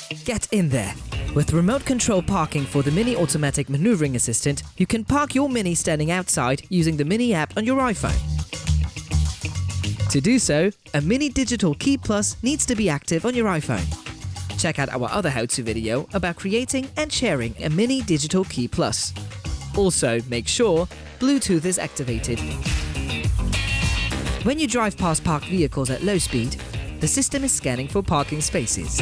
Get in there! With remote control parking for the Mini Automatic Maneuvering Assistant, you can park your Mini standing outside using the Mini app on your iPhone. To do so, a Mini Digital Key Plus needs to be active on your iPhone. Check out our other how-to video about creating and sharing a Mini Digital Key Plus. Also, make sure Bluetooth is activated. When you drive past parked vehicles at low speed, the system is scanning for parking spaces.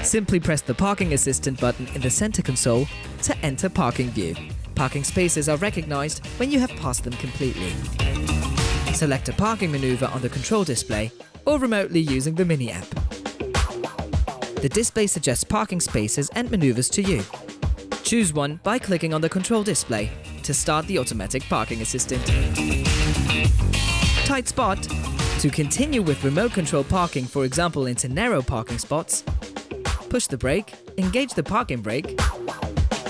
Simply press the Parking Assistant button in the center console to enter parking view. Parking spaces are recognized when you have passed them completely. Select a parking maneuver on the control display or remotely using the Mini app. The display suggests parking spaces and maneuvers to you. Choose one by clicking on the control display to start the automatic parking assistant. Tight spot. To continue with remote control parking, for example into narrow parking spots, push the brake, engage the parking brake,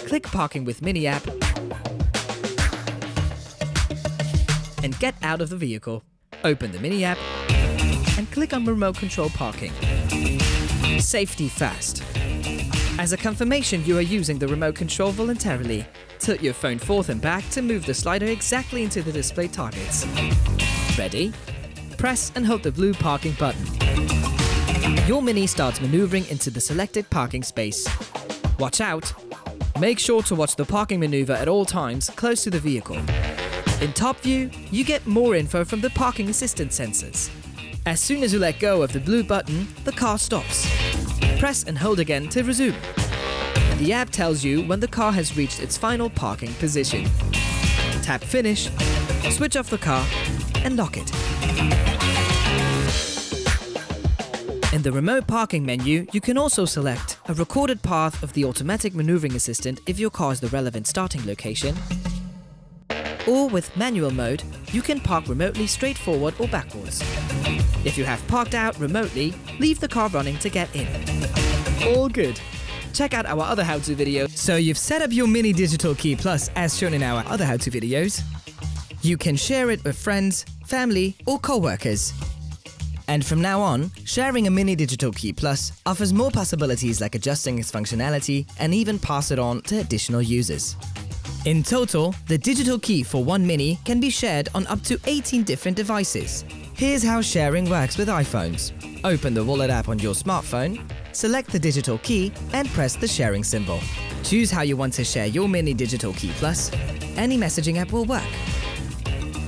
click Parking with Mini app, and get out of the vehicle. Open the Mini app and click on Remote Control Parking. Safety fast. As a confirmation you are using the remote control voluntarily, tilt your phone forth and back to move the slider exactly into the display targets. Ready? Press and hold the blue parking button. Your Mini starts maneuvering into the selected parking space. Watch out! Make sure to watch the parking maneuver at all times close to the vehicle. In top view, you get more info from the parking assistant sensors. As soon as you let go of the blue button, the car stops. Press and hold again to resume. The app tells you when the car has reached its final parking position. Tap Finish, switch off the car, and lock it. In the remote parking menu, you can also select a recorded path of the automatic maneuvering assistant if your car is the relevant starting location. Or with manual mode, you can park remotely straight forward or backwards. If you have parked out remotely, leave the car running to get in. All good. Check out our other how-to video. So you've set up your Mini Digital Key Plus as shown in our other how-to videos. You can share it with friends, family or co-workers. And from now on, sharing a Mini Digital Key Plus offers more possibilities like adjusting its functionality and even pass it on to additional users. In total, the digital key for one Mini can be shared on up to 18 different devices. Here's how sharing works with iPhones. Open the Wallet app on your smartphone, select the digital key and press the sharing symbol. Choose how you want to share your Mini Digital Key Plus. Any messaging app will work.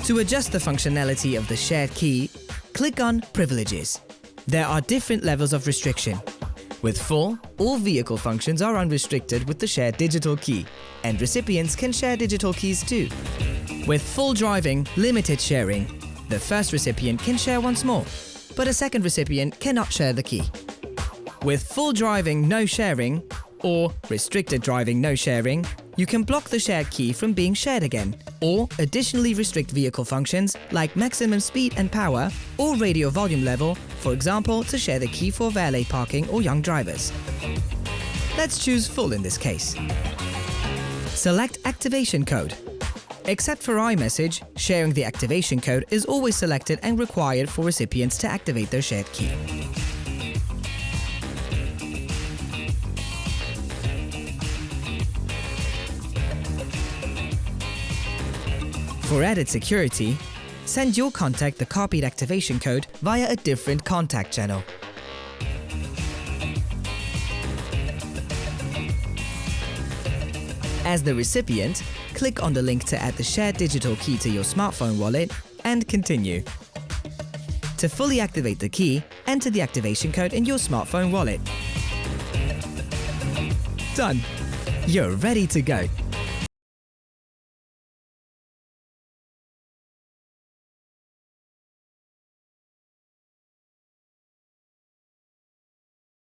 To adjust the functionality of the shared key, click on Privileges. There are different levels of restriction. With full, all vehicle functions are unrestricted with the shared digital key, and recipients can share digital keys too. With full driving, limited sharing, the first recipient can share once more, but a second recipient cannot share the key. With full driving, no sharing, or restricted driving, no sharing, you can block the shared key from being shared again, or additionally restrict vehicle functions like maximum speed and power or radio volume level, for example, to share the key for valet parking or young drivers. Let's choose full in this case. Select Activation Code. Except for iMessage, sharing the activation code is always selected and required for recipients to activate their shared key. For added security, send your contact the copied activation code via a different contact channel. As the recipient, click on the link to add the shared digital key to your smartphone wallet and continue. To fully activate the key, enter the activation code in your smartphone wallet. Done! You're ready to go.